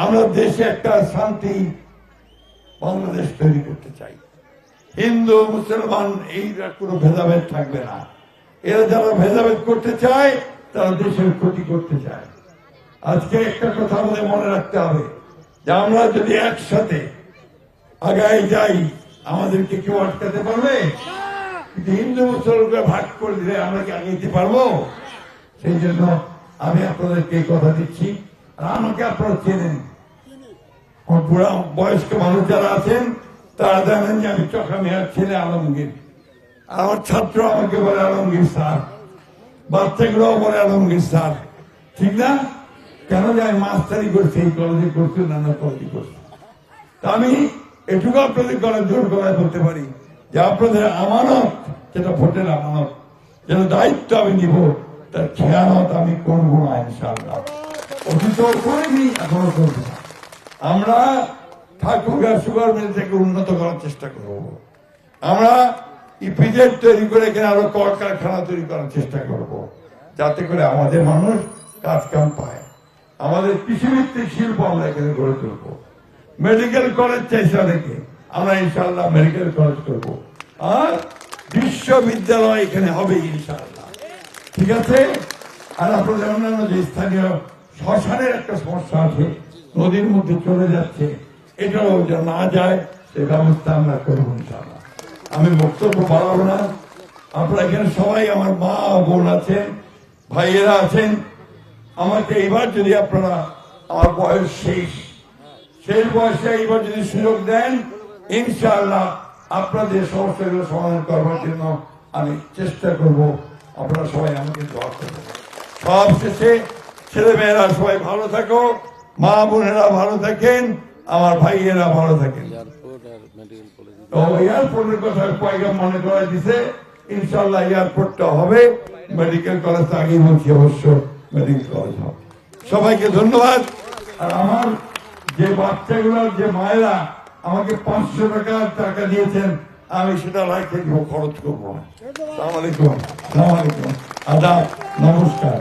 আমরা দেশে একটা শান্তি বাংলাদেশ তৈরি করতে চাই। হিন্দু মুসলমান এই কোনো ভেদাভেদ থাকবে না। এরা যারা ভেদাভেদ করতে চায় তারা দেশের ক্ষতি করতে চায়। আজকে একটা কথা আমাদের মনে রাখতে হবে যে আমরা যদি একসাথে আগায় যাই আমাদেরকে কেউ আটকাতে পারবে? কিন্তু হিন্দু মুসলমানকে ভাগ করে দিলে আমরা কি আগাইতে পারবো? সেই জন্য আমি আপনাদেরকে কথা দিচ্ছি। আর আমাকে আপনারা চেনেন, বুড়া বয়স্ক মানুষ যারা আছেন তারা জানেন যে আমি চকা মেয়ার ছেলে আলমগীর। আর আমার ছাত্র আমাকে বলে আলমগীর স্যার, বাচ্চাগুলোও বলে আলমগীর স্যার। ঠিক না? কেন যে আমি মাস্টারি করছি, এই কলেজে করছি, নানা কলেজে করছি। তা আমি এটুকু আপনাদের গলায় জোর গলায় বলতে পারি যে আপনাদের আমানত, যেটা ভোটের আমানত, যেটা দায়িত্ব আমি নিব, তার খেয়ানত আমি করবো না ইনশাআল্লাহ। অতীতও করিনি, এখনো করবো না। আমরা ঠাকুরগাঁ সুগার মিল থেকে উন্নত করার চেষ্টা করব। আমরা ইপিজেড তৈরি করে এখানে আরো কলকারখানা তৈরি করার চেষ্টা করব, যাতে করে আমাদের মানুষ কাজ কাম পায়। আমাদের কৃষিভিত্তিক শিল্প আমরা এখানে গড়ে তুলব। মেডিকেল কলেজ চাইছে অনেকে, আমরা ইনশাআল্লাহ মেডিকেল কলেজ করব। আর বিশ্ববিদ্যালয় এখানে হবে ইনশাআল্লাহ। ঠিক আছে? আর আপনাদের অন্যান্য যে স্থানীয় শ্মশানের একটা সমস্যা আছে, নদীর মধ্যে চলে যাচ্ছে, এটাও যেন না যায় সে ব্যবস্থা আমরা করবো ইনশাআল্লাহ। আমি বক্তব্য বাড়াবো না। আপনারা এখানে সবাই আমার মা বোন আছেন, ভাইয়েরা আছেন। আমাকে এইবার যদি আপনারা, আমার বয়স শেষ বয়সে এইবার যদি সুযোগ দেন, ইনশাআল্লাহ আপনাদের সমস্যাগুলো সমাধান করবার জন্য আমি চেষ্টা করব। আপনারা সবাই আমাকে দোয়া করবেন। সব শেষে ছেলেমেয়েরা সবাই ভালো থাকো, মা বোনেরা ভালো থাকেন, আমার ভাইয়েরা ভালো থাকেন। এয়ারপোর্টের কথা পয়গাম মনে করা দিছে, ইনশাল্লাহ এয়ারপোর্টটা হবে। মেডিকেল কলেজ আগেই বলছি, অবশ্য মেডিকেল কলেজ হবে। সবাইকে ধন্যবাদ। আর আমার যে বাচ্চাগুলোর যে মায়েরা আমাকে 500 টাকা দিয়েছেন, আমি সেটা রাখে দিব, খরচ করবো না। আসসালামু আলাইকুম, আদাব, নমস্কার।